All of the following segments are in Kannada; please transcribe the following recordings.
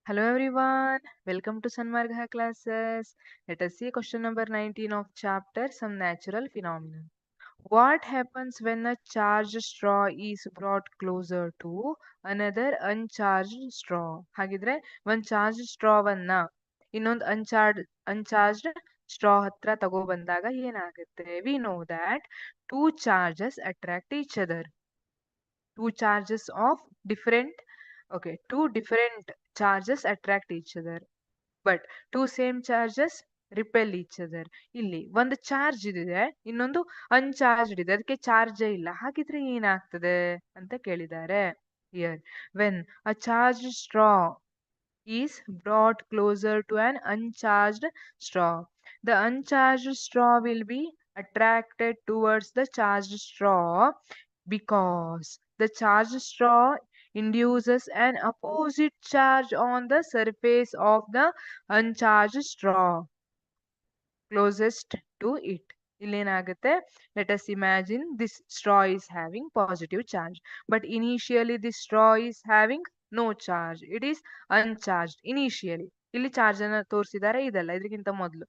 Hello everyone, welcome to Sanmargha classes. Let us see question number 19 of chapter Some Natural Phenomena. What happens when a charged straw is brought closer to another uncharged straw? ಹಾಗಿದ್ರೆ ಒಂದು ಚಾರ್ಜ್ ಸ್ಟ್ರಾವನ್ನ ಇನ್ನೊಂದು ಅನ್ಚಾರ್ಜ್ಡ್ ಸ್ಟ್ರಾ ಹತ್ರ ತಗೊಬಂದಾಗ ಏನಾಗುತ್ತೆ? We know that two charges attract each other. Two charges of different two different charges attract each other, but two same charges repel each other. ಇಲ್ಲಿ ಒಂದು ಚಾರ್ಜ್ ಇದೆ, ಇನ್ನೊಂದು ಅನ್ಚಾರ್ಜ್ಡ್ ಇದೆ, ಅದಕ್ಕೆ ಚಾರ್ಜೇ ಇಲ್ಲ. ಹಾಗಿದ್ರೆ ಏನಾಗ್ತದೆ ಅಂತ ಕೇಳಿದ್ದಾರೆ. Here, when a charged straw is brought closer to an uncharged straw, the uncharged straw will be attracted towards the charged straw because the charged straw induces an opposite charge on the surface of the uncharged straw closest to it. Illenagutte, let us imagine this straw is having positive charge, but initially this straw is having no charge. It is uncharged initially. ಇಲ್ಲಿ ಚಾರ್ಜ್ ಅನ್ನ ತೋರಿಸಿದ್ದಾರೆ, ಇದಲ್ಲ, ಇದಕ್ಕಿಂತ ಮೊದಲು.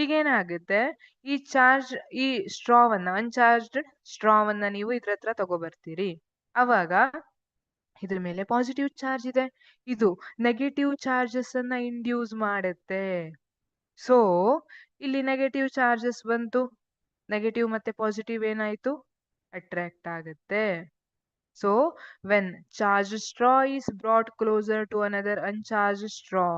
ಈಗ ಏನಾಗುತ್ತೆ, ಈ ಚಾರ್ಜ್ ಈ ಸ್ಟ್ರಾವನ್ನ ಅನ್ಚಾರ್ಜ್ಡ್ ಸ್ಟ್ರಾವನ್ನ ನೀವು ಇದ್ರ ಹತ್ರ ತಗೋಬರ್ತೀರಿ. ಅವಾಗ ಇದ್ರ ಮೇಲೆ ಪಾಸಿಟಿವ್ ಚಾರ್ಜ್ ಇದೆ, ಇದು ನೆಗೆಟಿವ್ ಚಾರ್ಜಸ್ ಅನ್ನ ಇಂಡ್ಯೂಸ್ ಮಾಡುತ್ತೆ. ಸೊ ಇಲ್ಲಿ ನೆಗೆಟಿವ್ ಚಾರ್ಜಸ್ ಬಂತು, ನೆಗೆಟಿವ್ ಮತ್ತೆ ಪಾಸಿಟಿವ್ ಏನಾಯ್ತು, ಅಟ್ರಾಕ್ಟ್ ಆಗುತ್ತೆ. So when charge straw is brought closer to another uncharged straw,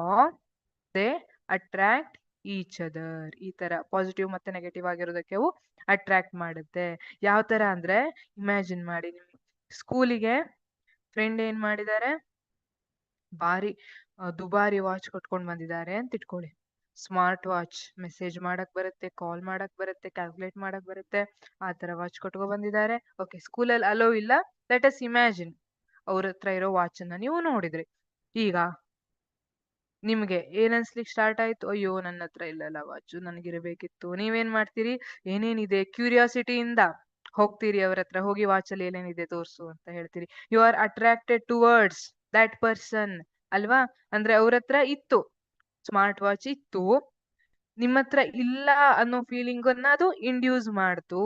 they attract each other. ಈ ತರ ಪಾಸಿಟಿವ್ ಮತ್ತೆ ನೆಗೆಟಿವ್ ಆಗಿರೋದಕ್ಕೆ ಅವು ಅಟ್ರಾಕ್ಟ್ ಮಾಡುತ್ತೆ. ಯಾವ ತರ ಅಂದ್ರೆ, ಇಮ್ಯಾಜಿನ್ ಮಾಡಿ, ನಿಮ್ ಸ್ಕೂಲಿಗೆ ಫ್ರೆಂಡ್ ಏನ್ ಮಾಡಿದ್ದಾರೆ, ಭಾರಿ ದುಬಾರಿ ವಾಚ್ ಕೊಟ್ಕೊಂಡ್ ಬಂದಿದ್ದಾರೆ ಅಂತ ಇಟ್ಕೊಳ್ಳಿ. ಸ್ಮಾರ್ಟ್ ವಾಚ್, ಮೆಸೇಜ್ ಮಾಡಕ್ ಬರುತ್ತೆ, ಕಾಲ್ ಮಾಡಕ್ ಬರುತ್ತೆ, ಕ್ಯಾಲ್ಕುಲೇಟ್ ಮಾಡಕ್ ಬರುತ್ತೆ, ಆ ತರ ವಾಚ್ ಕೊಟ್ಕೊ ಬಂದಿದ್ದಾರೆ. ಓಕೆ, ಸ್ಕೂಲಲ್ಲಿ ಅಲೋ ಇಲ್ಲ. ಲೆಟ್ ಅಸ್ ಇಮ್ಯಾಜಿನ್ ಅವ್ರ ಹತ್ರ ಇರೋ ವಾಚ್ ಅನ್ನ ನೀವು ನೋಡಿದ್ರಿ. ಈಗ ನಿಮ್ಗೆ ಏನ್ ಅನ್ಸ್ಲಿಕ್ಕೆ ಸ್ಟಾರ್ಟ್ ಆಯ್ತು, ಅಯ್ಯೋ ನನ್ನ ಹತ್ರ ಇಲ್ಲಲ್ಲ ವಾಚ್, ನನಗಿರಬೇಕಿತ್ತು. ನೀವೇನ್ ಮಾಡ್ತೀರಿ, ಏನೇನಿದೆ ಕ್ಯೂರಿಯಾಸಿಟಿಯಿಂದ ಹೋಗ್ತೀರಿ ಅವ್ರ ಹತ್ರ, ಹೋಗಿ ವಾಚಲ್ಲಿ ಏನೇನಿದೆ ತೋರ್ಸು ಅಂತ ಹೇಳ್ತೀರಿ. You are attracted towards that person ಅಲ್ವಾ. ಅಂದ್ರೆ ಅವ್ರ ಹತ್ರ ಇತ್ತು, ಸ್ಮಾರ್ಟ್ ವಾಚ್ ಇತ್ತು, ನಿಮ್ಮ ಹತ್ರ ಇಲ್ಲ ಅನ್ನೋ ಫೀಲಿಂಗ್ ಅನ್ನ ಅದು ಇಂಡ್ಯೂಸ್ ಮಾಡ್ತು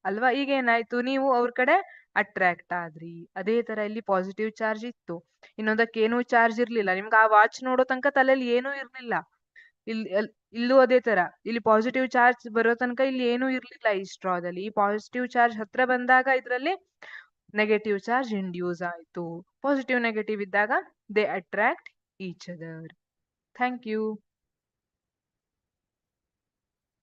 ಅಲ್ವಾ. ಈಗ ಏನಾಯ್ತು, ನೀವು ಅವ್ರ ಕಡೆ ಅಟ್ರಾಕ್ಟ್ ಆದ್ರಿ. ಅದೇ ತರ ಇಲ್ಲಿ ಪಾಸಿಟಿವ್ ಚಾರ್ಜ್ ಇತ್ತು, ಇನ್ನೊಂದಕ್ಕೆ ಏನೂ ಚಾರ್ಜ್ ಇರ್ಲಿಲ್ಲ. ನಿಮ್ಗೆ ಆ ವಾಚ್ ನೋಡೋ ತನಕ ತಲೆಯಲ್ಲಿ ಏನೂ ಇರ್ಲಿಲ್ಲ. ಇಲ್ಲೂ ಅದೇ ತರ, ಇಲ್ಲಿ ಪಾಸಿಟಿವ್ ಚಾರ್ಜ್ ಬರೋ ತನಕ ಇಲ್ಲಿ ಏನೂ ಇರ್ಲಿಲ್ಲ ಈ ಸ್ಟ್ರಾದಲ್ಲಿ. ಈ ಪಾಸಿಟಿವ್ ಚಾರ್ಜ್ ಹತ್ರ ಬಂದಾಗ ಇದ್ರಲ್ಲಿ ನೆಗೆಟಿವ್ ಚಾರ್ಜ್ ಇಂಡ್ಯೂಸ್ ಆಯ್ತು. ಪಾಸಿಟಿವ್ ನೆಗೆಟಿವ್ ಇದ್ದಾಗ they attract each other. Thank you.